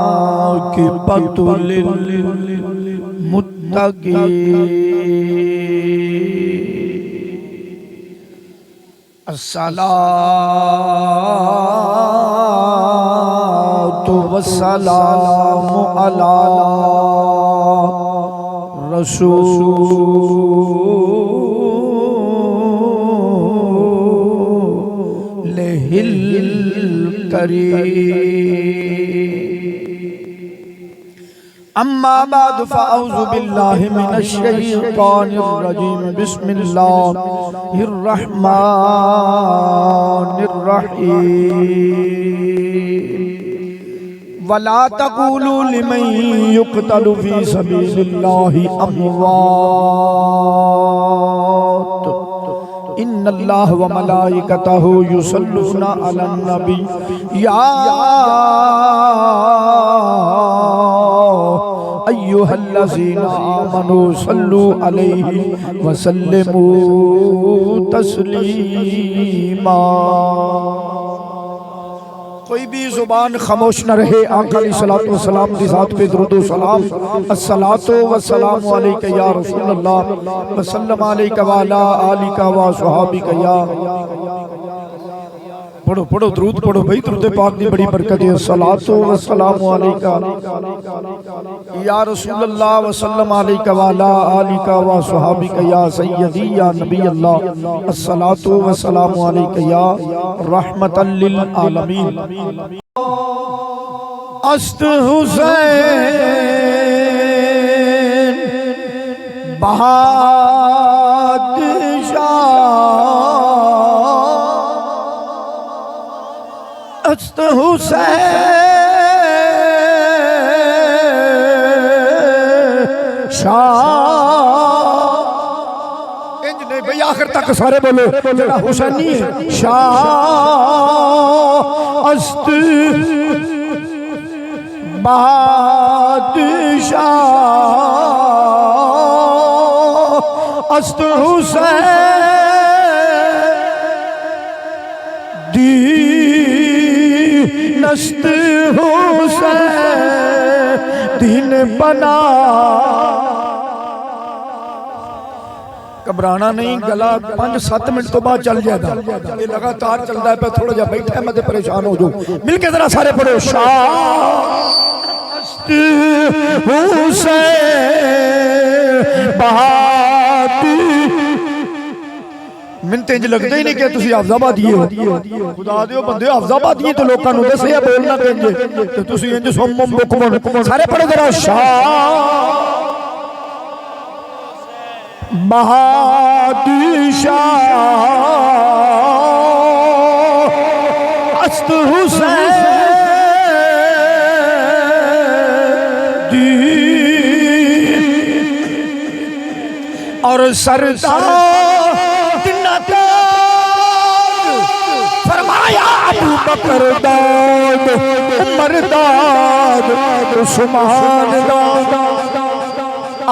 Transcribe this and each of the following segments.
والعاقبۃ للمتقین الصلاۃ والسلام علی رسولہ الکریم اما بعد فاعوذ باللہ من الشیطان الرجیم بسم اللہ الرحمن الرحیم وَلَا تَقُولُوا لِمَن يُقْتَلُ فِي سَبِيلِ اللَّهِ أَمْوَاتٌ إِنَّ اللَّهَ وَمَلَائِكَتَهُ يُصَلُّونَ عَلَى النَّبِيِّ يَا أَيُّهَا الَّذِينَ آمَنُوا صَلُّوا عَلَيْهِ وَسَلِّمُوا تَسْلِيمًا۔ کوئی بھی زبان خاموش نہ رہے، آقا علیہ السلام کی ذات پہ درود و سلام۔ الصلاۃ والسلام علیکہ یا رسول اللہ وسلم علیکہ وعلا آلکہ و صحابکہ یا پڑھو درود پڑھو بھائی، درود پاک دی بڑی برکت ہے۔ الصلاۃ والسلام علیکہ یا رسول اللہ وسلم علیکہ وعلا آلکہ و صحابکہ یا سیدی یا نبی اللہ۔ الصلاۃ والسلام علیکہ یا رحمت للعالمین۔ است حسین بادشاہ، است حسین شاہ، انج نہیں بھئی آخر تک سارے بولو، جڑا حسینی ہے شاہ است بادشاہ، است حسین دین است حسین دین بنا۔ گھبرانا نہیں، گلا 5-7 منٹ تو بعد چل جائے گا، یہ لگاتار چل رہا ہے پہ تھوڑا جا بیٹھا ہے میں پریشان ہو جاؤں۔ مل کے ذرا سارے پڑھو شاہ است حسین بہادی۔ منتیں جو لگتے ہی نہیں کہ تسی حافظ آبادی ہو، خدا دیو بندے حافظ آبادی تو لوگاں نو دسے یا بولنا کہنجے کہ تسی انج سمم بکمن۔ سارے پڑھو ذرا شاہ بادشاہ است حسین دین اور سردار فرمایا ابو بکر داد، عمر داد، عثمان داد۔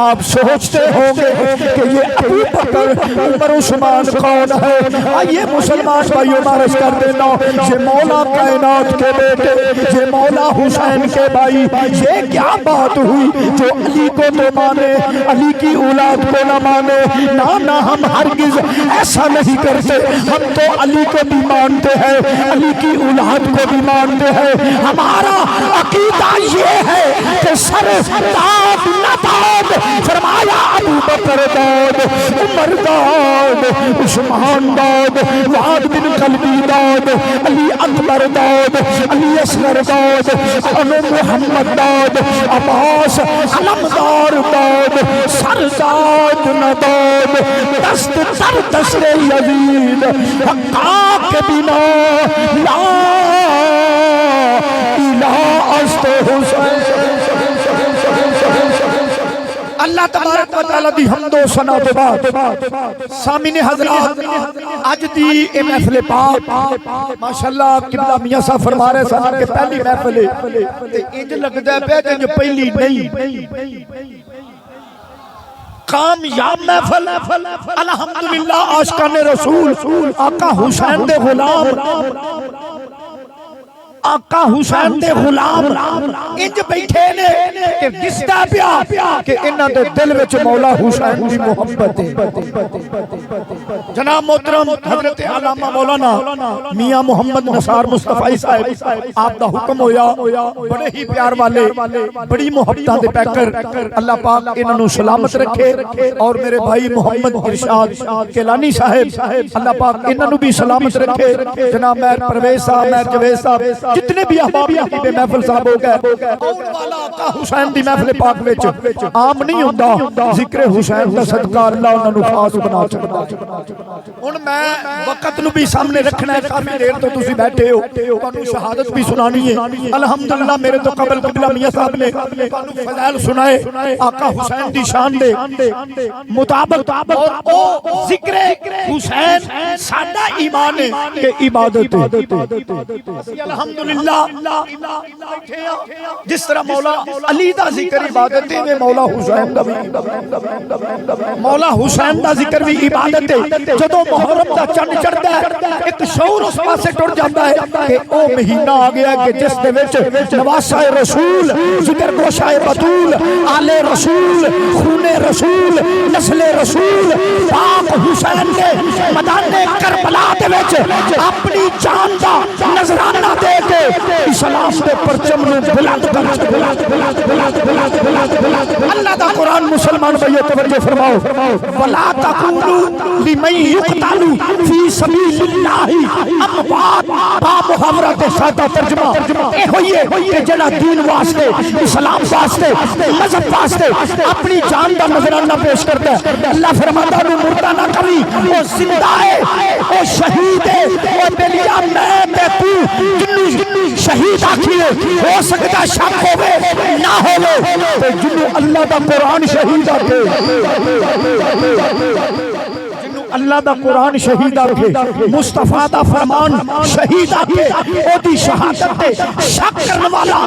آپ سوچتے ہوں گے کہ یہ ابو بکر عمر عثمان کون ہے؟ آئیے مسلمان بھائیوں مارش کر دینا، یہ مولا کائنات کے بیٹے، یہ مولا حسین کے بھائی، یہ کیا بات ہوئی جو علی کو تو مانے، علی کی اولاد کو نہ مانے؟ نہ ہم ہرگز ایسا نہیں کرتے، ہم تو علی کو بھی مانتے ہیں، علی کی اولاد کو بھی مانتے ہیں۔ ہمارا عقیدہ یہ ہے کہ سر داد نہ داد، فرمایا ابو بکر داد، عمر داد، عثمان داد، وعد بن قلبی داد، علی اکبر داد، علی اصغر داد، انو محمد داد، عباس علمدار داد، سرداد نداد، دست در دست یزید، حقا کے بنا لا الہ است حسین۔ اللہ تبارک و تعالی دی حمد و ثنا دے بعد سامعین حضرات اج دی اے محفل پاک ماشاءاللہ قبلہ میاں صاحب فرما رہے سن کہ پہلی محفل ہے تے انج لگدا پیا کہ پہلی نہیں کامیاب محفل الحمدللہ عاشقان رسول آقا حسین دے غلام آقا حسین دے غلام انج بیٹھے نے کہ دستا پیا کہ انہاں دے دل وچ مولا حسین دی محبت ہے جناب محترم حضرت علامہ مولانا میاں محمد نثار مصطفی صاحب آپ دا حکم ہویا بڑے ہی پیار والے بڑی محبتاں دے پیکر اللہ پاک انہاں نو سلامت رکھے اور میرے بھائی محمد ارشاد کیلانی صاحب اللہ پاک انہاں نو بھی سلامت رکھے جناب مہر پرویز صاحب مہر جویز صاحب جتنے بھی احباب خطیب محفل صاحب ہو گئے آن والا آقا حسین دی محفل پاک وچ عام نہیں ہوندا ذکر حسین دا صدقہ اللہ انہاں نو خاص بنا چھڑدا ہن میں وقت نو بھی سامنے رکھنا ہے کافی دیر تو تسی بیٹھے ہو تانوں شہادت بھی سنانی ہے الحمدللہ میرے تو قبل قبلہ میاں صاحب نے تانوں فضائل سنائے آقا حسین دی شان دے مطابق اور او ذکر حسین ساڈا ایمان ہے کہ عبادت ہے الحمدللہ جس طرح مولا علی دا ذکر عبادت ہے مولا حسین دا بھی مولا حسین دا ذکر بھی عبادت ہے جدو محرم دا چند چڑھتا ہے ایک شعور اس پاسے ٹر جاتا ہے کہ او مہینہ آ گیا کہ جس دے وچ نواسہ رسول ذکر گوشہ بطول آل رسول خون رسول نسل رسول پاک حسین کے میدان کربلا دے وچ اپنی جان دا نذرانہ دے کے اسلام دے پرچم نو بلند اللہ دا قرآن مسلمان بھائیو توجہ فرماؤ ولا تقولوا لمن يقتل في سبيل الله اموات با محاورت سادہ ترجمہ اے ہوئیے کہ جڑا دین واسطے اسلام واسطے مذہب واسطے اپنی جان دا نذرانہ پیش کرتا ہے اللہ فرماتا ہے مردہ نہ کبھی وہ زندہ ہے وہ شہید ہے وہ بلیا میں تو جنو شہید آکھیے ہو سکتا شک ہوئے نہ ہوئے تو جنو اللہ دا قرآن شہید آکھے اللہ دا قرآن شہید آکھے مصطفیٰ دا فرمان شہید آکھے او دی شہادت تے شک کرنے والا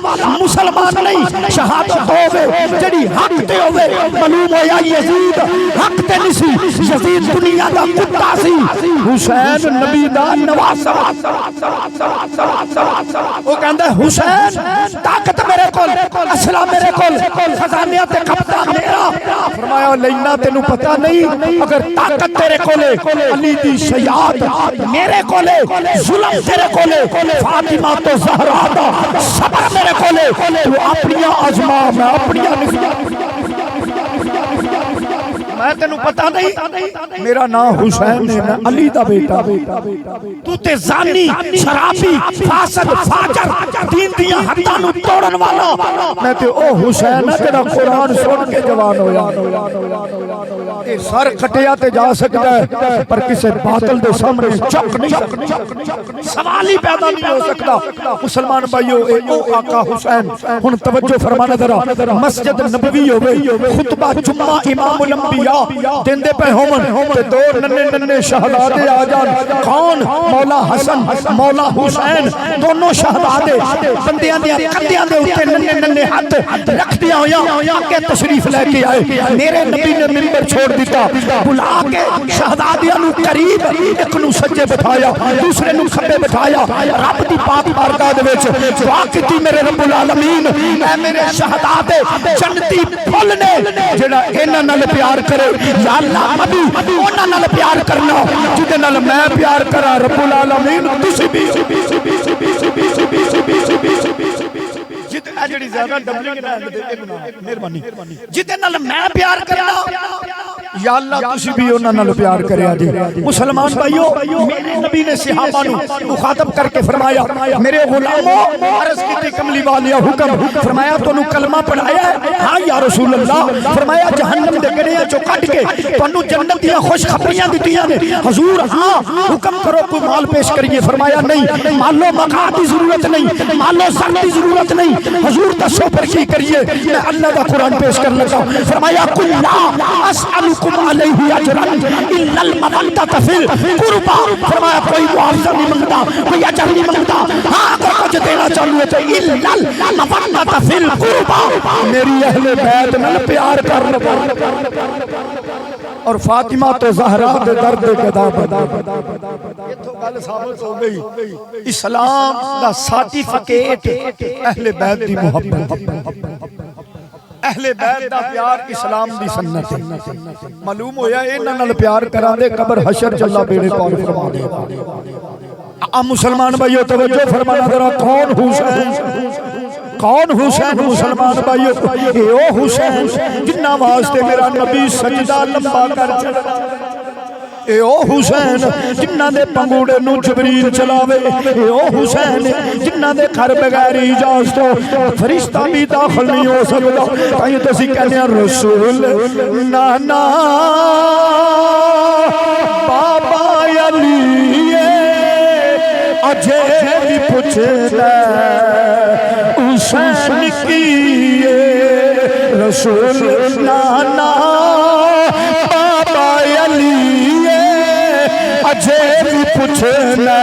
مسلمان نہیں شہادت ہوئے جڑی حق تے ہوئے معلوم ہو یا یزید حق تے نسی یزید دنیا دا کتا سی حسین نبی دا نواسا وہ کہندہ حسین طاقت میرے کول اسلام میرے کول خزانیہ تے قبضہ میرا فرمایا لینا تینوں پتہ نہیں اگر طاقت تیرے کول علی دی شیعات میرے کولے ظلم تیرے کولے فاطمہ تو زہرا دا صبر میرے کولے تو اپنیاں ازما میں اپنیاں نفیاں میں تینوں پتہ نہیں میرا نام حسین ہے میں علی دا بیٹا تو تے زانی شرابی فاسد فاجر دین دیاں حداں نو توڑن والا میں تے او حسین ہے جڑا قرآن سن کے جوان ہویا اے سر کٹیا تے جا سکتا ہے پر کسے باطل دے سامنے چک نہیں سکتا سوال ہی پیدا نہیں ہو سکتا مسلمان بھائیو اے او آقا حسین ہن توجہ فرمانا ذرا مسجد نبوی ہوئے خطبہ جمعہ امام الانبیاء دندے پہ ہومن تے دو ننے شہدادے آ جان کون مولا حسن مولا حسین دونوں شہدادے بندیاں دیا کندیاں دے اتے ننے ہاتھ رکھ دیا ہویا کہ تشریف لے کے آئے میرے نبی نے منبر چھوڑ دیتا بلا کے شہدادیاں نو قریب ایک نو سجے بٹھایا دوسرے نو کھبے بٹھایا رب دی پاک بارگاہ دے وچ دعا کیتی میرے رب العالمین اے میرے شہدادے جنتی پھل نے جڑا انہاں نال پیار کرے یا اللہ نبی انہاں نال پیار کرنا جدے نال میں پیار کراں رب العالمین تسی بھی جدے نال میں پیار کرنا یا اللہ تسی بھی انہاں نال پیار کریا جی مسلمان بھائیو میرے نبی نے صحابہ نو مخاطب کر کے فرمایا میرے غلاموں عرض کی کملی والیا حکم فرمایا تو کلمہ پڑھایا ہے ہاں یا رسول اللہ فرمایا جہنم دے گڑیاں چو کٹ کے تو جنت دیا خوش خبریاں دیتیاں نے حضور ہاں حکم کرو کوئی مال پیش کریے فرمایا نہیں مالو مقاعد کی ضرورت نہیں مالو سخت کی ضرورت نہیں حضور دسو پر کی کریے میں اللہ کا قرآن پیش کر لگا فرمایا قل لا اسألکم علیہ اجرا الا المودۃ فی القربى فرمایا کوئی معاوضہ نہیں منگتا کوئی اجر نہیں منگتا ہاں اگر کچھ دینا چاہیے تو الا المودۃ فی القربى میری اہل بیت نال پیار کر لو اور فاطمہ تو زہرا دے درد گدا بدا یہ تو گل ثابت ہو گئی اسلام دا سرٹیفکیٹ اہل بیت دی محبت اہل بیت دا پیار اسلام دی سنت معلوم ہویا انہاں نال پیار کراں دے قبر حشر چلا بیڑے پار فرما دے مسلمان بھائیو توجہ فرمانا ذرا کون حسین کون حسین مسلمان بھائیو اے او حسین جنہ واسطے میرا نبی سجدہ لمبا کر چلا اے او حسین جنہ دے پنگوڑے نو جبریل چلاوے اے او حسین جنہ دے گھر بغیر اجازت فرشتہ بھی داخل نہیں ہو سکتا تائیں تسی کہنے ہیں رسول نانا بابا علی اجے بھی پوچھنا حسین کیے رسول نانا بابا علی اجے بھی پوچھنا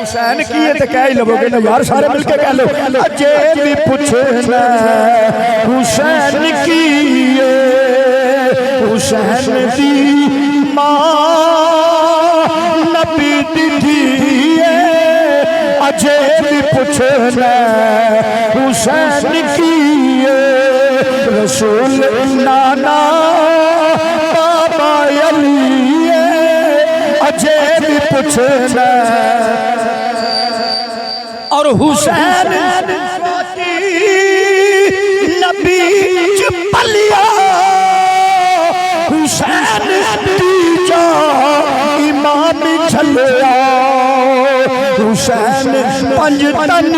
حسین کیے تو کہہ ہی لو گے نا یار سارے مل کے کہہ لو اجے بھی پوچھنا حسین کیے حسین دی ماں نبی دیئے اجے بھی پوچھنا حسین کیے رسول نانا بابا علی اجے بھی پوچھنا اور حسین نبی چپلیا حسین دیجا امام چھلیا حسین پنجتن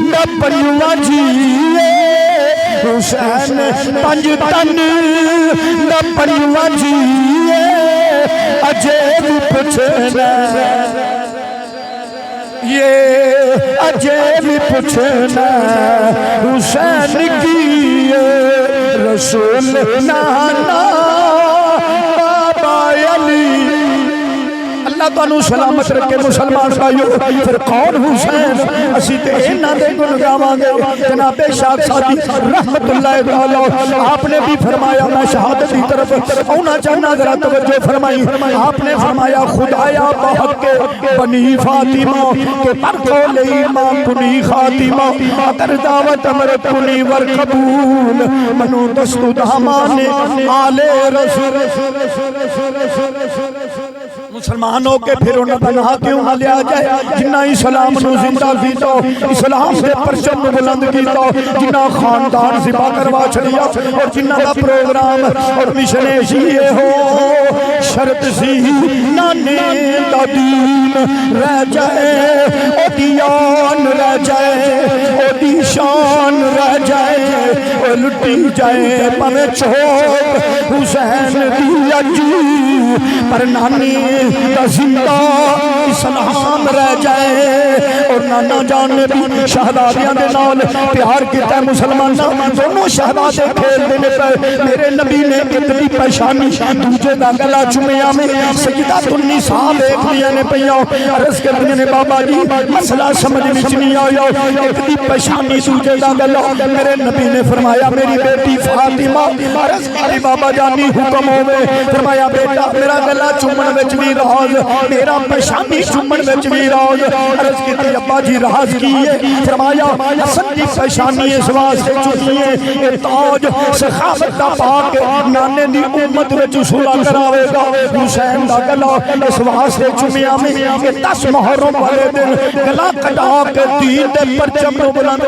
نبریوہ جیے حسین پنجتن نبریوہ جیے عجیب پوچھنا یہ عجیب پوچھنا حسین کیے رسول نانا بابا علی اللہ تعالیٰ سلامت رکھے مسلمان بھائیو پھر کون حسین اسی تے انہاں دے گن گاواں گے جناب شاہ صادق رحمت اللہ تعالیٰ آپ نے بھی فرمایا میں شہادت کی طرف اونا چاہنا ذرا توجہ فرمائی آپ نے فرمایا خدایا بہت کے بنی فاطمہ کے پر کھولے ایمان کنی خاتمہ اگر دعوت امرت کنی ورقبول منو دستو دہمانے آلے رسول مسلمانوں کے پھر انہیں بنا کیوں نہ لیا جائے جنہ اسلام نو زندہ کیتا اسلام دے پرچم نو بلند کیتا جنہ خاندان زبا کروا چھڑیا اور جنہ دا پروگرام اور مشنیش یہ ہو شرط سی نانے دا دین رہ جائے او دیان رہ جائے او دی شان رہ جائے او لٹی جائے پمیں چھوک حسین دی اجی پر نانی دا زندہ اسلام رہ جائے اور نانا جان نے بھی شہدادیاں دے نال پیار کیتا ہے مسلمان دونوں شہدادے کھیل دینے پہ میرے نبی نے کتنی پریشانی دوجے دا گلا چمیا میں سجدہ تنی صاحب ایک لیا نے پہیا عرض کرنے نے بابا جی مسئلہ سمجھ وچ نہیں آیا کتنی پریشانی دوجے دا گلا میرے نبی نے فرمایا میری بیٹی فاطمہ عرض کری بابا جانی حکم ہوئے فرمایا بیٹا میرا گلا چمن وچ بھی راز میرا پریشانی چمن وچ بھی راز عرض کی ابا جی راز کیے فرمایا حسن کی پریشانی اس واسطے چکیے اے تاج سخاوت دا پاک نانے دی امت وچ صلح کراوے گا حسین دا گلا اس واسطے چمیا میں کہ 10 محرم والے دن گلا کٹا کے دین دے پرچم نو بلند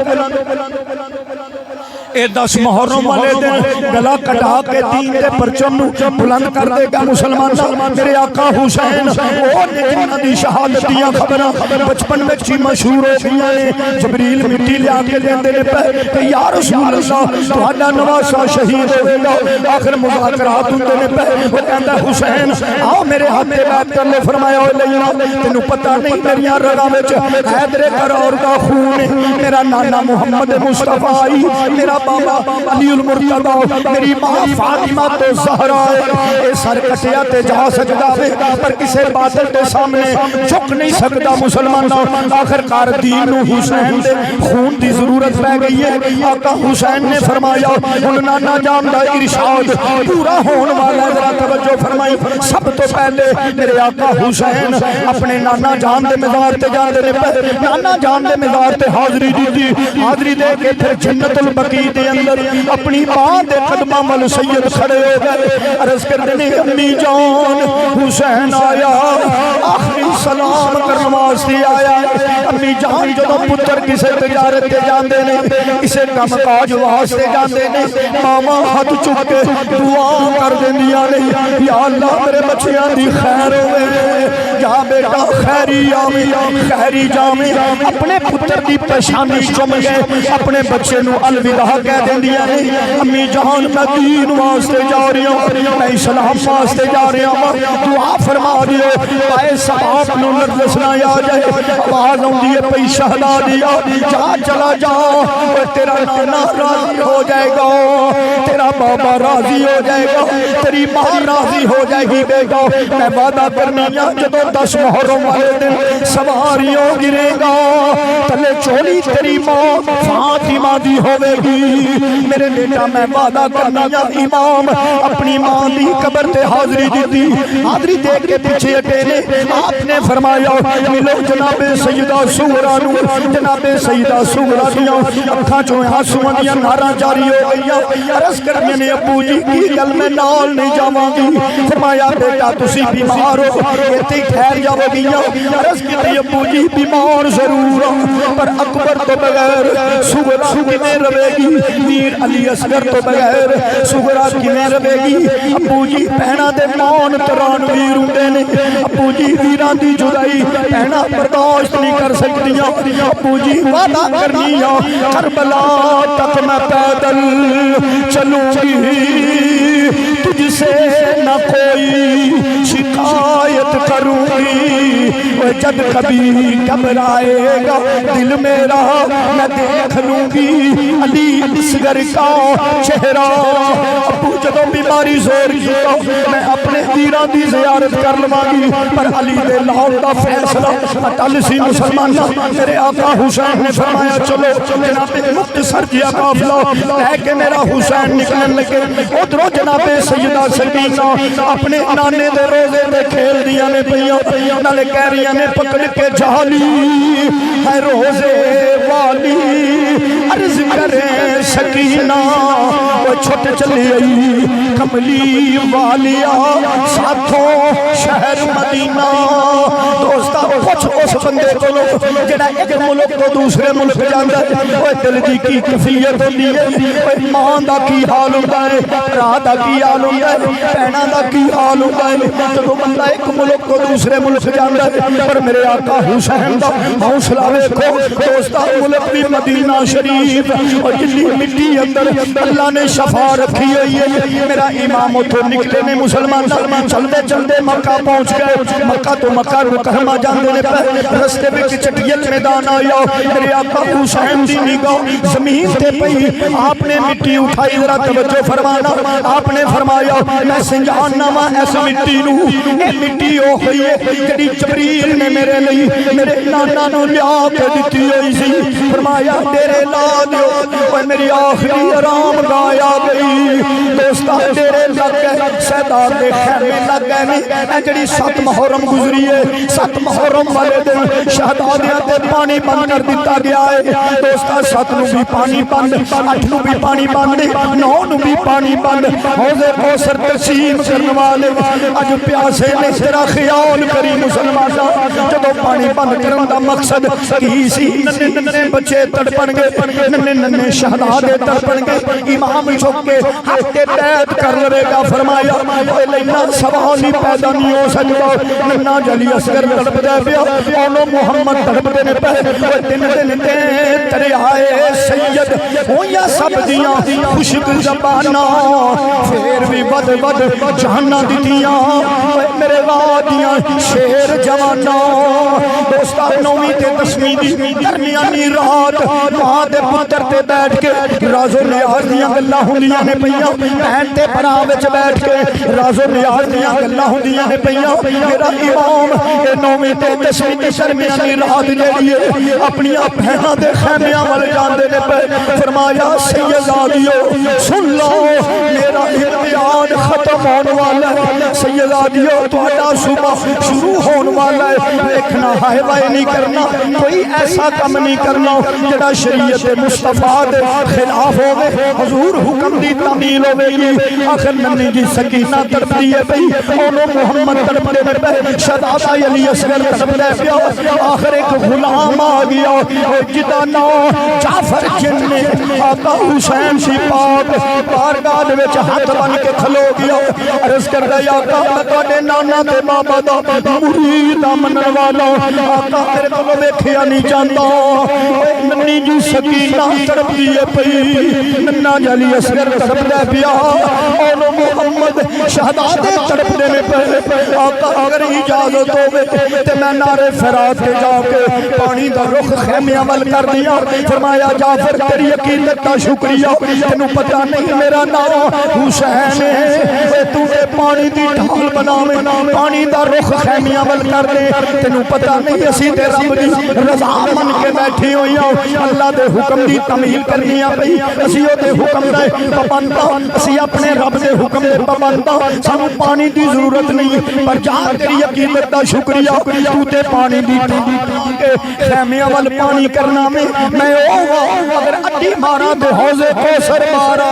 اے 10 محرم والے دن گلا کٹا کے دین دے پرچم نو بلند کر دے گا مسلمان. میرے آقا حسین وہ جنہاں دی شہادت دیاں خبراں بچپن وچ ہی مشہور ہو گئیاں نے. جبریل مٹی لیا کے دیندے نے پہ یا رسول اللہ تہاڈا نواسا شہید ہوئے گا. آخر مذاکرات ہوندے نے پہ وہ کہندا حسین آؤ میرے ہاتھ تے بیعت کر لے. فرمایا او لینا تینوں پتہ نہیں میریاں رگاں وچ حیدر کرار دا خون ہے. میرا نانا محمد مصطفی، میرا بابا علی المرتضی، میری ماں فاطمہ تو زہرا ہے. اے سر کٹیا تے جا سکدا ہے پر کسے باطل دے سامنے جھک نہیں سکدا مسلمان. آخر کار دین نو حسین دے خون دی ضرورت پہ گئی ہے. آقا حسین نے فرمایا ہن نانا جان دا ارشاد پورا ہون والا ہے. ذرا توجہ فرمائی. سب تو پہلے میرے آقا حسین اپنے نانا جان دے مزار تے جاندے نے. نانا جان دے مزار تے حاضری دیتی. حاضری دے کے پھر جنت البقیع دے اندر اپنی ماں دے قدماں ول سید کھڑے ہو گئے. عرض کردے نے امی جان حسین آیا آخری سلام کرن واسطے آیا. امی جان جدوں پتر کسے تجارت تے جاندے نے کسے کم کاج واسطے جاندے نے ماما ہاتھ چک کے دعا کر دیندیاں نے یا اللہ میرے بچیاں دی خیر ہوئے یا بیٹا خیری آویں خیری جاویں. اپنے پتر دی پیشانی چوم گئے اپنے بچے نو الوداع کہہ دیندیاں نے. امی جان میں دین واسطے جا رہی ہوں میں اسلام واسطے جا رہی ہوں دعا فرما دیو. پائے صاحب نو نرسنا آ جائے آواز آؤندی ہے پئی شہزادیا جا چلا جا تیرا نانا راضی ہو جائے گا تیرا بابا راضی ہو جائے گا تیری ماں راضی ہو جائے گی بیٹا. میں وعدہ کرنا جدوں 10 محرم والے دن سواریوں گرے گا تلے چولی تیری ماں فاطمہ دی ہوے گی. میرے بیٹا میں وعدہ کرنا امام اپنی ماں دی قبر تے حاضری دیتی. حاضری دے کے پیچھے ہٹے نے. آپ نے فرمایا ملو جناب سیدہ سغرا نو. جناب سیدہ سغرا دیاں اکھاں چوں آنسواں دیاں ناراں جاری ہو گئیاں. عرض کرنے نے ابو جی کی گل میں نال نہیں جاواں گی. فرمایا بیٹا تسی بیمار ہو ایتھے ٹھہر جاؤ گیاں. عرض کی ابو جی بیمار ضرور پر اکبر تو بغیر سغرا کیویں رہے گی. میر علی اصغر تو بغیر سغرا کیویں رہے گی. ابو جی بہنا دے مان تران ویر ہوندے نے. ابو جی ویراں دی جدائی بہنا برداشت نہیں کر سکدیاں. ابو جی وعدہ کرنی آ کربلا تک میں پیدل چلوں گی تجھ سے نہ کوئی شکایت کروں گی. جب کبھی گھبرائے گا دل میرا میں دیکھ لوں گی علی اصغر کا چہرہ. ابو جدوں بیماری زور جاؤ میں اپنے ویراں دی زیارت کر لواں گی پر علی دے لاہور دا فیصلہ اٹل سی مسلمان. میرے آقا حسین نے فرمایا چلو جناب مختصر جیا قافلہ لے کے میرا حسین نکلن لگے. ادھروں جناب سیدہ سکینہ اپنے نانے دے روزے دے کھیل دیاں نے پئیاں نالے کہہ رہیاں نے پکڑ کے جالی ہے روزے والی. عرض کرے سکینہ وہ چھٹ چلی آئی کملی والیا ساتھوں شہر مدینہ. دوستا کچھ اس بندے کو جڑا ایک ملک تو دوسرے ملک جاندا ہے وہ دل دی کی کیفیت ہوندی ہے. ماں دا کی حال ہوندا ہے بھرا دا کی حال ہوندا ہے بہناں دا کی حال ہوندا ہے جدوں بندہ ایک ملک تو دوسرے ملک جاندا ہے. پر میرے آقا حسین دا حوصلہ ویکھو دوستا ملک بھی مدینہ شریف اور جتنی مٹی اندر اللہ نے شفا رکھی ہوئی ہے. میرا امام اتھوں نکلے نے مسلمان چلدے چلدے مکہ پہنچ گئے. مکہ تو مکہ مکرمہ جاندے نے پہ رستے وچ چٹیل میدان آیا. میرے آقا حسین دی نگاہ زمین تے پئی. آپ نے مٹی اٹھائی ذرا توجہ فرمانا. آپ نے فرمایا میں سنجھانا وا اس مٹی نو اے مٹی او ہوئی ہے جڑی جبریل نے میرے لئی میرے نانا نو لیا کے دتی ہوئی سی. فرمایا ڈیرے لا دیو اوے میری آخری آرام گاہ آ گئی. دوستا ڈیرے لگ گئے سیدان دے خیمے لگ گئے نہیں اے جڑی 7 محرم گزری ہے 7 محرم والے دن شہدادیاں تے پانی بند کر دیتا گیا ہے دوستا 7 نو بھی پانی بند 8 نو بھی پانی بند 9 نو بھی پانی بند حوض کوثر تقسیم کرنے والے اج پیاسے نے تیرا خیال کری مسلمان جدو پانی بند کرن دا مقصد کی سی ننے بچے تڑپن گے ننے شہدادے تڑپن گے امام چک کے ہاتھ کے بیعت کر لے گا فرمایا اے لینا سوال ہی پیدا نہیں ہو سکتا ننا جلی اصغر تڑپ دے پیا اونو محمد تڑپ دے نے پہ دن دن دے ترے آئے سید ہویا سب دیاں خوشک زبانہ پھر بھی بد بد جہنہ دیتیاں میرے وادیاں شیر جوانہ دوستا 9ویں تے 10ویں دی درمیانی رات ماں دے پتر تے بیٹھ کے راز و نیاز دیاں گلاں ہوندیاں نے پیاں بہن تے بھرا وچ بیٹھ کے راز و نیاز دیاں گلاں ہوندیاں نے پیاں میرا امام اے 9ویں تے 10ویں دی درمیانی رات جیڑی ہے اپنی بہناں دے خیمیاں ول جاندے نے پے فرمایا سیدادیو سن لو میرا امتحان ختم ہون والا ہے سیدادیو تہاڈا صبح شروع ہون والا ہے دیکھنا ہائے وائے نہیں کرنا کوئی ایسا کم نہیں کرنا جڑا شریعت مصطفیٰ دے خلاف ہوگے حضور حکم دی تعمیل ہوگے گی آخر ننی جی سکینہ تڑپ دیئے بھئی اونو محمد تڑپ دے پہ شہدادہ علی اصغر تڑپ دے پیا آخر ایک غلام آگیا جدا نا جعفر جننے آقا حسین سی پاک بارگاہ دے وچ ہاتھ بن کے کھلو گیا عرض کر دے آقا تواڈے نانا تے بابا دا مرید منن والا آقا تیرے کولوں ویکھیا نہیں جاندا ننی جی سکینہ تڑپ دیئے پئی ننا جلی اصغر تڑپ دے پیا اونو محمد شہدادے تڑپ دے پئے آقا اگر اجازت ہوے تے میں نعرے فرات کے جا کے پانی دا رخ خیمے عمل کر دیا فرمایا جعفر تیری عقیدت کا شکریہ تینوں پتہ نہیں میرا نام حسین ہے تو نے پانی دی ڈھال بناویں پانی دا رخ خیمے عمل کر دے تینوں پتہ نہیں اسی تے رب دی رضا من کے بیٹھی ہوئی اللہ دے حکم دی تعمیل کرنی پئی اسی او دے حکم دے پابند اسی اپنے رب دے حکم دے پابند سانو پانی دی ضرورت نہیں پر جا تیری عقیدت دا شکریہ تو تے پانی دی ڈھال کے خیمے اول پانی کرنا میں او اگر اڈی مارا تے حوض کوثر مارا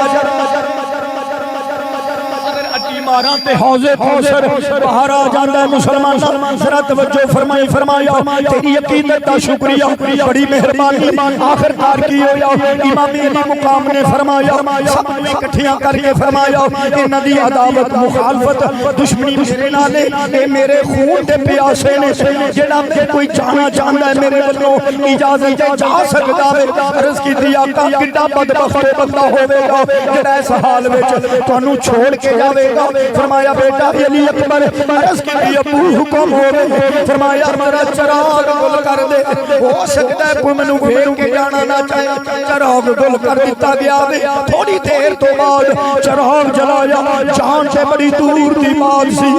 ماراں تے حوض کوثر باہر آ جاندا ہے مسلمان ذرا توجہ فرمایا تیری عقیدت دا شکریہ بڑی مہربانی آخر کار کی ہویا امام علی مقام نے فرمایا سب نے اکٹھیاں کر کے فرمایا انہاں دی عداوت مخالفت دشمنی میرے نال اے میرے خون تے پیاسے نے جڑا میں کوئی جانا چاہندا ہے میرے ولوں اجازت جا سکدا ہے عرض کیتی آقا کڈا بدبخت بندہ ہوے گا جڑا اس حال وچ تانوں چھوڑ کے جاوے گا فرمایا بیٹا علی اکبر عرض کی بھی ابو حکم ہو رہے فرمایا میرا چراغ گل کر دے ہو سکتا ہے کوئی منو پھیر کے جانا نہ چاہے چراغ گل کر دیتا گیا تھوڑی دیر تو بعد چراغ جلایا جان سے بڑی دور دی بات سی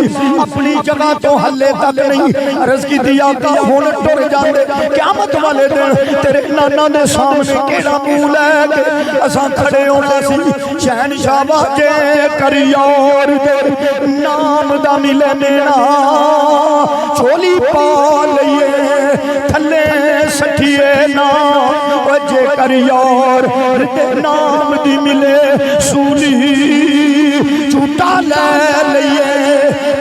اپنی جگہ تو ہلے تک نہیں عرض کی دیا کہ ہون ٹر جاندے قیامت والے دن تیرے نانا دے سامنے کیڑا منہ لے کے اساں کھڑے ہونا سی شہنشاہ واجے کریار نام دا ملے میرا چولی پا لئیے تھلے سٹھیے نام وجہ کر یار نام دی ملے سولی چھوٹا لے لئیے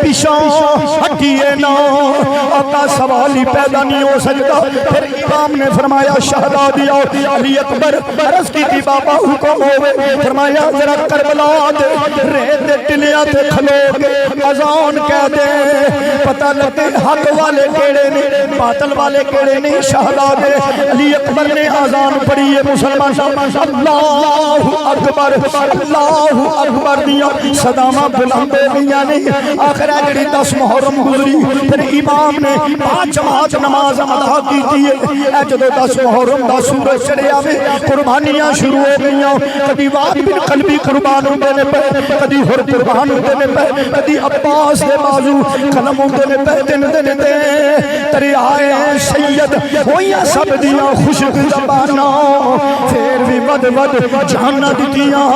پیشان ہٹیے نام آقا سوالی پیدا نہیں ہو سکتا پھر امام نے فرمایا شہدادی علی اکبر عرض کی تھی بابا حکم ہوئے فرمایا ذرا کربلا دے ریت ٹلیاں تے کھلو کے اذان کہہ دے پتہ لگے حق والے کیڑے نے باطل والے کیڑے نے شہدادے علی اکبر نے اذان پڑھی ہے مسلمان اللہ اکبر دیا صدامہ بلندے دیا نہیں آخر اگڑی 10 محرم گزری پھر امام نے 5 جماعت نماز ادا کی تھی اے جدو 10 محرم دا سورج چڑھیا میں قربانیاں شروع ہو گئیاں کدی واد بن قلبی قربان ہوندے نے پہ کدی ہر قربان ہوندے نے پہ کدی عباس دے بازو قلم ہوندے نے پہ دن دن دے تری آئے سید ہویا سب دیاں خوشک زباناں پھر بھی ود ود جہنہ دیتیاں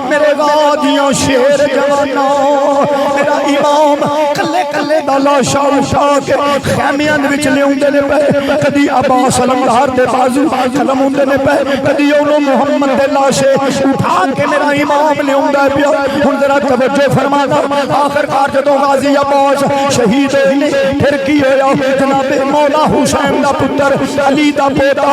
میرے میرے غازیاں شیر جوانا میرا امام کلے کلے دا لاشا اٹھا کے خیمیاں دے وچ لیاوندے نے پے کدی عباس علمدار دے بازو قلم ہوندے نے پے کدی اونوں محمد دے لاشے اٹھا کے میرا امام لیاوندا پیا ہن ذرا توجہ فرما آخر کار جدوں غازی عباس شہید ہوئے پھر کی ہویا جناب مولا حسین دا پتر علی دا بیٹا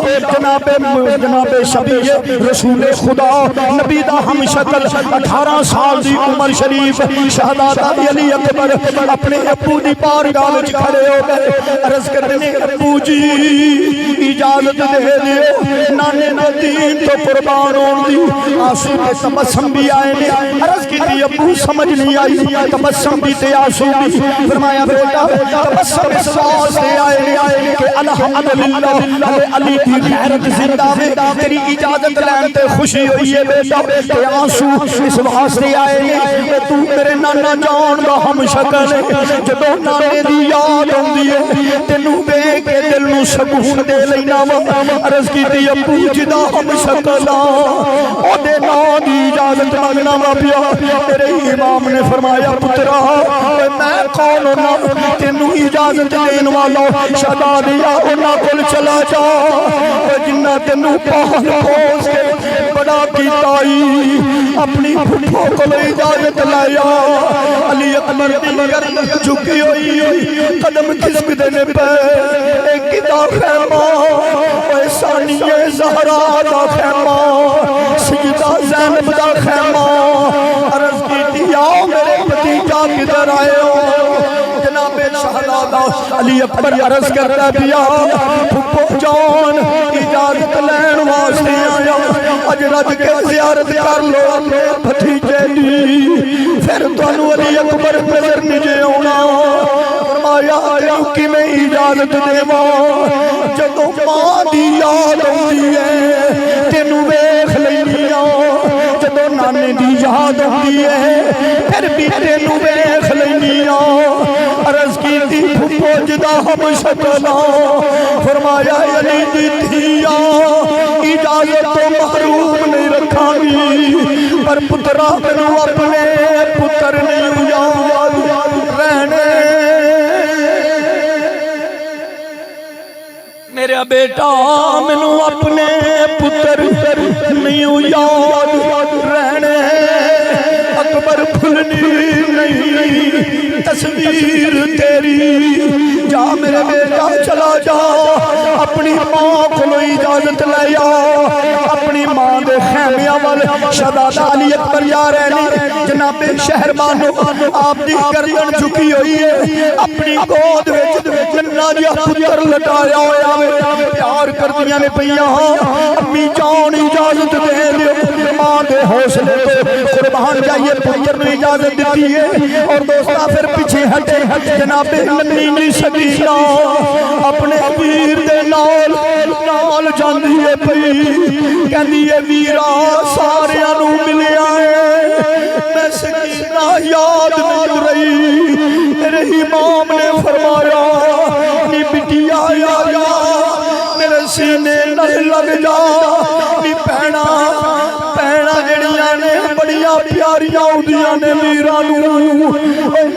جناب شبیہ رسول خدا نبی دا ہم شکل 18 سال دی عمر شریف شہزادہ علی اکبر اپنے ابو دی بارگاہ وچ کھڑے ہو گئے عرض کرنے ابو جی اجازت دے دیو نانے دے دین تو قربان ہون دی آنسو تے تبسم بھی آئے نے عرض کی ابو سمجھ نہیں آئی تبسم بھی تے آنسو بھی فرمایا بیٹا تبسم اس واسطے آئے نے کہ الحمدللہ علی کی غیرت زندہ ہے تیری اجازت لین تے خوشی ہوئی ہے بیٹا تے آنسو اس واسطے آئے نے تو میرے نانا جان دا ہم شکل ہے جدوں نانے دی یاد ہوندی ہے تینوں ویکھ کے دل نوں سکون دے لینا وا عرض کیتی ابو جدا ہم شکل او دے نام دی اجازت منگنا وا پیا میرے امام نے فرمایا پترا میں کون ہوں تینوں اجازت دین والا شہزادیا انہاں کول چلا جا جنہ تینوں پال پوس کے بڑا کیتا اپنی پھپھو کو اجازت لایا علی اکبر دی گردن جھکی ہوئی قدم کھسک دینے پہ ایک دا خیمہ ثانیہ زہرا دا خیمہ سجدہ زینب دا خیمہ عرض کی دیا میرے بھتیجا کدھر آئے ہو جناب شہزادہ علی اکبر عرض کرتا دیا پھپھو جان اجازت لین واسطے آیا اج رج کے زیارت کر لو بھتیجے دی پھر تانوں علی اکبر نظر نہیں آنا فرمایا کہ میں اجازت دیواں جدوں ماں دی یاد آندی ہے تینوں ویکھ لینیاں جدوں نانے دی یاد آندی ہے پھر بھی تینوں ویکھ لینیاں عرض کیتی پھپھو جدا ہم شکلاں فرمایا علی دی دھیاں اجازت تو محروم نہیں رکھاں گی پر پترا تینوں اپنے پتر نہیں یاد رہنے میرا بیٹا مینوں اپنے پتر نہیں یاد رہنے اکبر بھولنی نہیں تصویر تیری جا میرے بیٹا چلا جا اپنی ماں کو اجازت لیا اپنی ماں دے خیمیاں وال شہزادہ علی اکبر جا رہے ہیں جناب شہر بانو آپ دی گردن جھکی ہوئی ہے اپنی گود وچ ننھا جہا پتر لٹایا ہویا ہے پیار کردیاں نے پئیاں امی جان اجازت دے دیو ماں دے حوصلے تے قربان جائیے پتر نے اجازت دیتی ہے اور دوستا پھر پیچھے ہٹے جناب ننھی سکینہ اپنے ویر دے نال جاندی ہے پئی کہندی ہے ویرا ساریاں نوں ملیا ہے میں سکینہ یاد نہیں رہی میرے امام نے فرمایا نی بٹیا یا میرے سینے نال لگ جا نی پہنا جڑیاں نے بڑیاں پیاریاں ہوندیاں نے ویراں نوں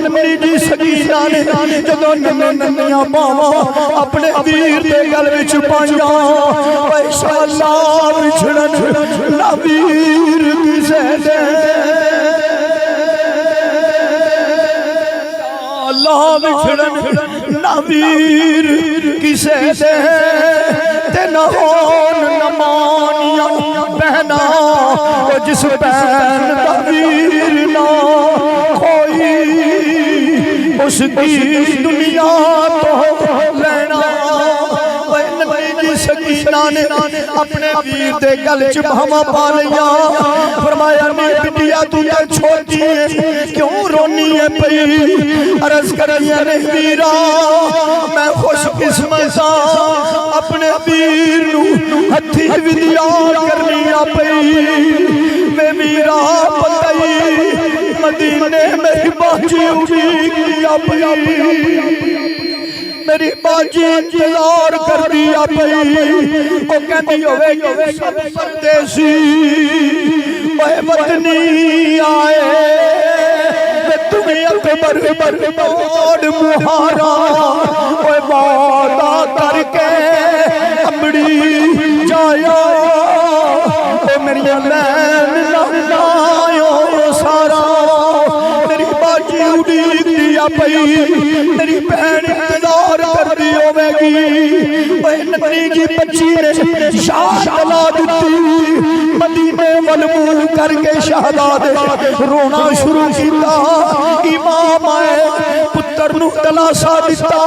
ننھی جی سکینہ نے جدوں ننھیاں باواں اپنے ویر دے گل وچ پائیاں انشاءاللہ وچھڑن نہ ویر کسے دے اللہ وچھڑن نہ ویر کسے دے تے نہ ہون نہ مانیاں بہنا جس بہن دا ویر نہ کوئی اس کی دنیا تو لینا سکینہ نے اپنے ویر دے گل چ بھاواں پا لیا فرمایا نی بٹیا تو تے چھوٹی ہے کیوں رونی ہے پئی عرض کریاں نے ویرا میں خوش قسمت ہاں اپنے ویر نوں ہتھی ودیا کرنی پئی میں ویرا پتئی مدینے میری باجی اڑی گیا پئی میری باجی انتظار کر دیا پئی او کہندی ہوے کہ سب پردیسی اے وطنی آئے تمہیں اکبر اور مہارا وعدہ کر کے امڑی جایا میری لین لائیو سارا میری باجی اڑیک دیا پئی میری بہن انتظار کر دی ہوئے گی نکلی جی بچی نے شاہ دلا دیتی مدینے والمون کر کے شہداد رونا شروع کیتا امام آئے پتر نو دلاسا دیتا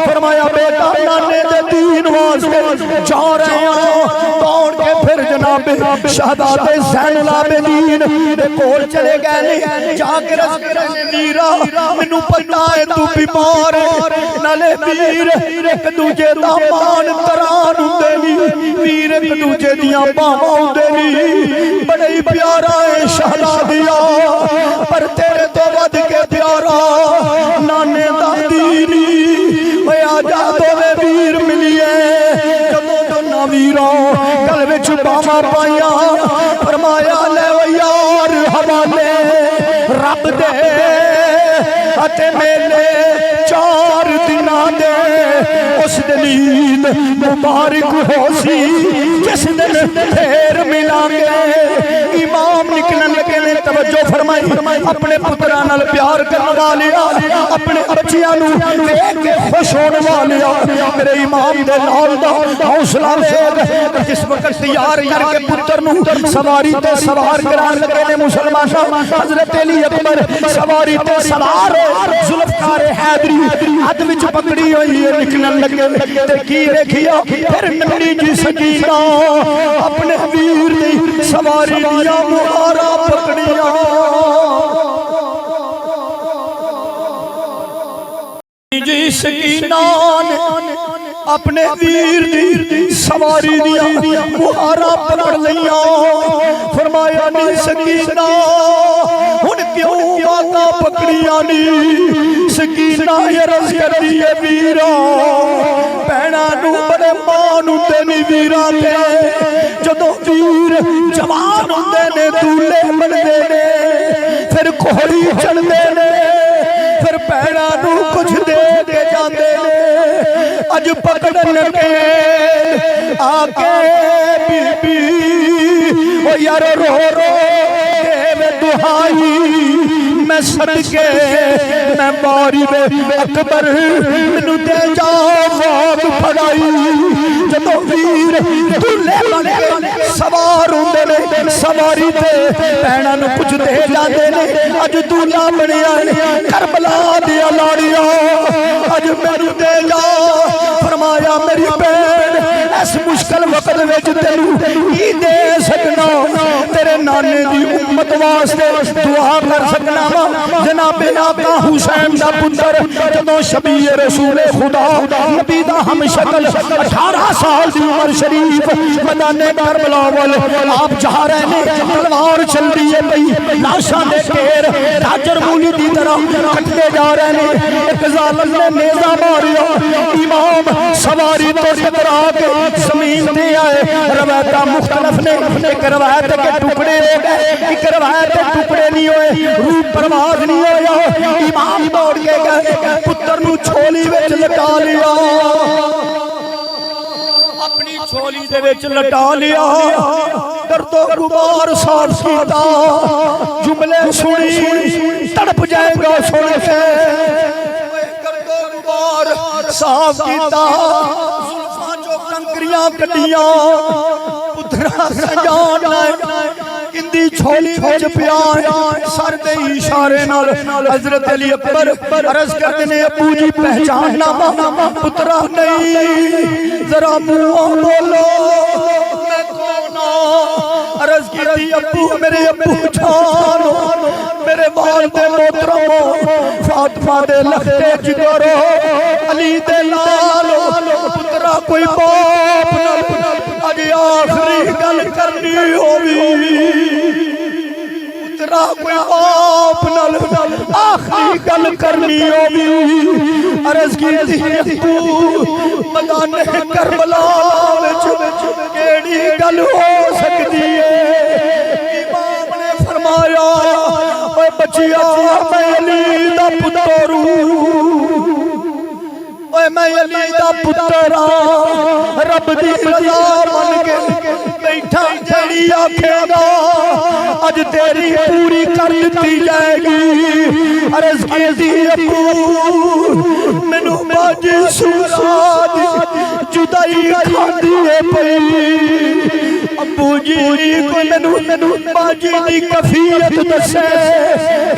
فرمایا بیٹا نانے دے دین واسطے جا رہے ہیں دوڑ کے پھر جناب شہداد زین العابدین دے کول چلے گئے جا کے رس کرنے ویرا منو پتا ہے تو بیمار نالے ویر ایک دوجے دامان تران ہوندے نی ویر ایک دوجے دیاں باواں ہوندے نی بڑے ہی پیارا ہے شہزادیا پر تیرے تو ود کے پیارا نانے دا دینی اے آجا دوے ویر ملیے جدوں تو نا ویرا گل وچ باواں پائیاں فرمایا لے او یار حوالے رب دے اتے میلے 4 دناں دے اس دن عید مبارک ہو سی جس دن پھر ملیں گے امام نکلن لگے نے توجہ فرمائی اپنے پتراں نال پیار کرن والیا اپنے بچیاں نو دیکھ کے خوش ہون والیا میرے امام دے نال دا حوصلہ ویکھ جس وقت تیار کر کے پتر نو سواری تے سوار کران لگے نے مسلماناں حضرت علی اکبر سواری تے سوار ذوالفقار حیدری ہاتھ وچ پکڑی ہوئی ہے نکلن لگے تے کی ویکھیا پھر نبی جی سکینہ اپنے ویر دی سواری دیا مہارا پکڑیا جی سکینہ اپنے ویر دی سواری دیا مہارا پکڑ لیا فرمایا نی سکینہ ہن کیوں واقع پکڑیا نی سکینہ عرض کر دیے ویرا بہنا نو بڑے مان ہوندے نی ویرا تے جدوں ویر جوان ہوندے نے دولے بندے نے پھر گھوڑی چڑھدے نے پھر بہنا نو کچھ دے کے جاندے نے اج پکڑن لگے آکے بی بی او یار رو رو دے دہائی میں صدقے میں باری میں اکبر منو دے جا واد پڑائی جدو ویر دلے بنے سوار ہوندے نے سواری تے بہنا نو کچھ دے جاندے نے اج دلہا بنیا کربلا دیا لاڑیا اج مینو دے جا فرمایا میری بہن اس مشکل وقت وچ تینوں کی دے سکنا تیرے نانے دی امت واسطے دعا کر سکنا جناب آقا حسین دا پتر جدوں شبیہ رسول خدا نبی دا ہم شکل 18 سال دی عمر شریف میدان کربلا وال آپ جا رہے ہیں تلوار چل رہی ہے بھئی لاشاں دے ڈھیر راجر مولی دی طرح کٹتے جا رہے ہیں ایک ظالم نے نیزہ ماریا امام سواری تو ٹکرا کے زمین تے آئے روایتاں مختلف نے ایک روایت کے ٹکڑے ہو گئے ایک روایت کے ٹکڑے نہیں ہوئے روح پرواز نہیں ہویا امام دوڑ کے گئے پتر نو چھولی وچ لٹا لیا اپنی چھولی دے وچ لٹا لیا درد و غبار صاف کیتا جملے سنی تڑپ جائے گا سن کے درد و غبار صاف کیتا زلفاں جو کنکریاں کٹیاں پترا سجان لائے اندی چھولی وچ پیا سر دے اشارے نال حضرت علی اکبر عرض کرتے نے ابو جی پہچاننا پترا نہیں ذرا منہ بولو میں کون عرض کی تھی ابو میرے ابو جانو میرے والد محترم فاطمہ دے لختے جگرو علی دے لالو پترا کوئی باپ نہ اج آخری گل کرنی ہوئی پترا کوئی باپ نال آخری گل کرنی ہوئی عرض کی تھی ابو میدان کربلا وچ کیڑی گل ہو سکتی ہے امام نے فرمایا بچیا میں علی دا پتر اے میں علی دا پتر رب دی رضا من کے بیٹھا جڑی آکھے گا اج تیری پوری کر دتی جائے گی عرض کیتی ابو مینوں باجی سوراد جدائی کھاندی ہے پئی ابو جی کوئی مینوں باجی دی کفیت دسے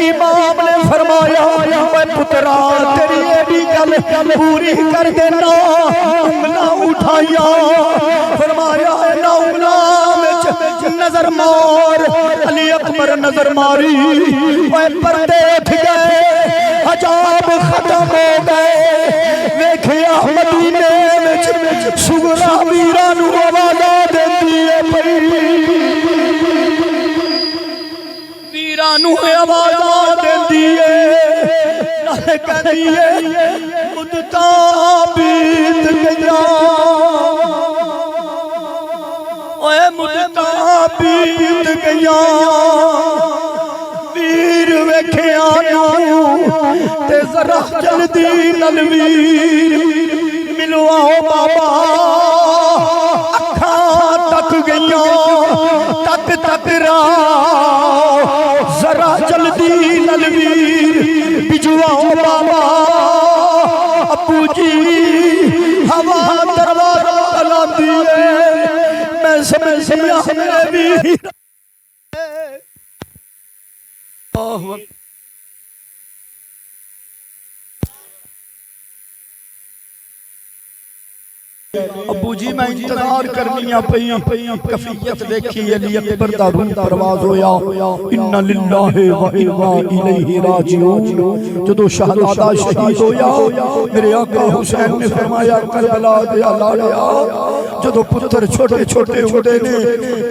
امام نے فرمایا اے پترا تیری ایڈی گل پوری کر دینا انگلاں اٹھایا فرمایا اے نا انگلاں وچ نظر مار علی اکبر نظر ماری اے پردے اٹھ گئے حجاب ختم ہو گئے ویکھیا مدینے وچ سغرا ویراں نوں آواز دیندی ہے پئی ویراں نوں آواز دیندی ہے نالے کہندی ہے مدتاں بیت گئیاں اے مدتاں بیت گئیاں ویر ویکھیا نوں تے ذرا جلدی نال ویر ملو آؤ بابا اکھاں تک گئیاں تک تک راہ ذرا جلدی نال ویر بجو آؤ بابا ابو جی ہوا دروازہ کھلاندی ہے میں سمجھیا میرے ویر ابو جی میں انتظار کرنیاں پئیاں کفیت دیکھی علی اکبر دا روح پرواز ہویا انا للہ و انا الیہ راجعون جدو شہزادہ شہید ہویا میرے آقا حسین نے فرمایا کربلا دیا لاڑیا جدو پتر چھوٹے چھوٹے ہوندے نے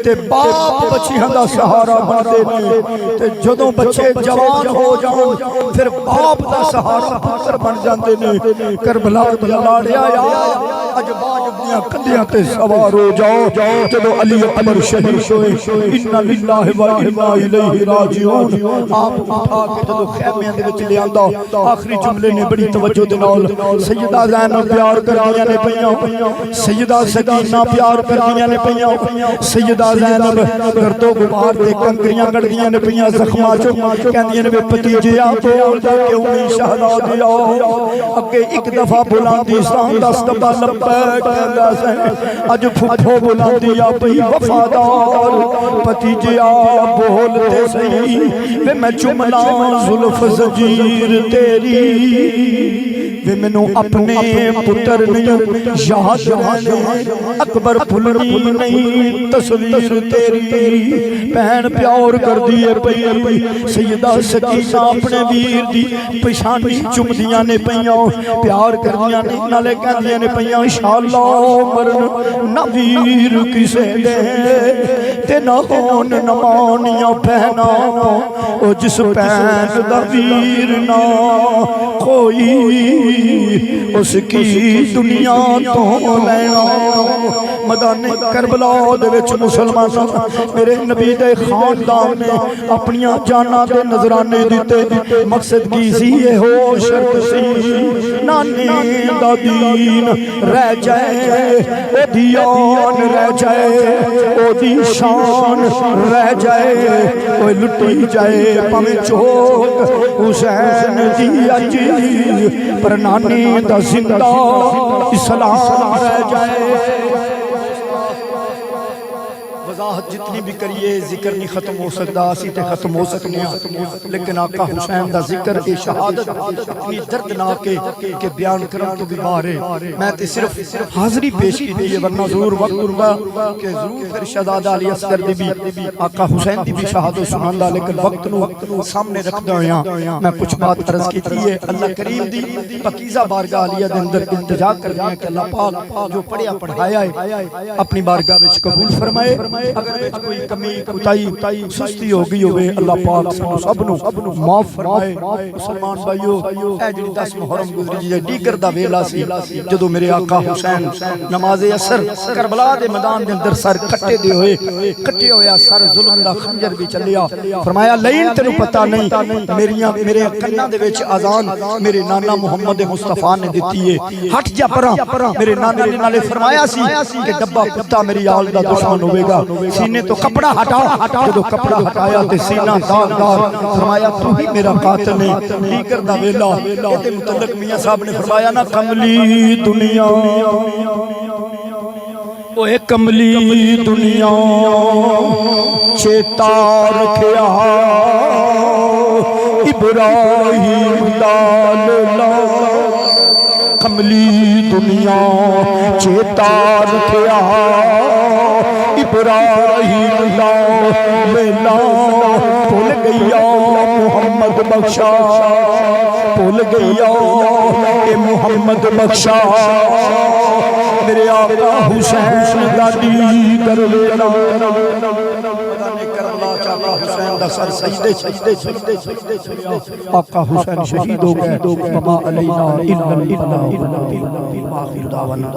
تے باپ بچیاں دا سہارا بندے نے تے جدو بچے جوان ہو جان پھر باپ دا سہارا پتر بن جاندے نے کربلا دیا لاڑیا اج باج دیاں کندیاں تے سوار ہو جاؤ جدو علی اکبر شہید ہوئے انا للہ و انا الیہ راجعون آپ اٹھا کے جدو خیمیاں دے وچ لے آندا آخری جملے نے بڑی توجہ دے نال سیدہ زینب پیار کردیاں نے پئیاں سیدہ سکینہ پیار کردیاں نے پئیاں سیدہ زینب گردو غبار تے کنکریاں کردیاں نے پئیاں زخماں چوں کہندیاں نے بھتیجیا بول دے کیوں نہیں شہزادیا اگے ایک دفعہ بلاندی سان دستبا لبیک کہندا سے اج پھپھو بلاندی پئی وفادار بھتیجیا بولتے صحیح وے میں چملا زلف زنجیر تیری وے مینوں اپنے پتر نہیں یاد رہنے اکبر بھلنی نہیں تصویر تیری بہن پیار کر دیے پئی سیدہ سکینہ اپنے ویر دی پشانی چمدیاں نے پئیاں پیار کردیاں نے نالے کہندیاں نے پئیاں انشاءاللہ مرن نہ ویر کسے دے تے نہ ہون نمانیاں پہنا او جس پہن دا ویر نہ کوئی اس کی دنیا تو لینا مدان کربلا دے وچ مسلمان میرے نبی دے خاندان نے اپنیاں جانا دے نظرانے دیتے مقصد کی سی یہ ہو شرط سی نانے دا دین رہ جائے او دیان رہ جائے او دی شان رہ جائے او لٹی جائے پاویں چوک حسین دی اجی پر نانے دا زندہ اسلام رہ جائے وضاحت جتنی بھی کریے ذکر نہیں ختم ہو سکتا اسی تے ختم ہو سکنے لیکن آقا حسین دا ذکر کی شہادت اتنی دردناک کہ بیان کرن تو بھی بارے میں تے صرف حاضری پیش کی تھی ورنہ ضرور وقت ہوگا کہ ضرور پھر شہزادہ علی اصغر دی بھی آقا حسین دی بھی شہادت سناندا لیکن وقت نو سامنے رکھ دیا میں کچھ بات عرض کی تھی اللہ کریم دی پاکیزہ بارگاہ علیہ دے اندر التجا کر دیا کہ اللہ پاک جو پڑھیا پڑھایا ہے اپنی بارگاہ وچ قبول فرمائے اگر کوئی کمی کوتاہی سستی ہو گئی ہوئے اللہ پاک سب نو معاف فرمائے مسلمان بھائیو اے جڑی 10 محرم گزری جی ڈیگر دا ویلا سی جدو میرے آقا حسین نماز عصر کربلا دے میدان دے اندر سر کٹے دے ہوئے کٹے ہویا سر ظلم دا خنجر بھی چلیا فرمایا لئین تینوں پتہ نہیں میرے کناں دے وچ اذان میرے نانا محمد مصطفیٰ نے دیتی ہے ہٹ جا پراں میرے نانا نے نالے فرمایا سی کہ ڈبا کتا میری آل دا دشمن ہوئے گا سینے تو کپڑا ہٹا جدو کپڑا ہٹایا تے سینہ داغدار فرمایا تو ہی میرا قاتل ہے دیگر دا ویلا اے متعلق میاں صاحب نے فرمایا نا کملی دنیا اوے کملی دنیا چیتا رکھیا ابراہیم لال کملی دنیا چیتا رکھیا ابراہیم لال بھول گیا محمد بخشا بھول گیا اے محمد بخشا میرے آقا حسین دادی کر لینا حسین دا سر سجدے آقا حسین شہید ہو گئے وما علینا الا البلاغ آخر دعوانا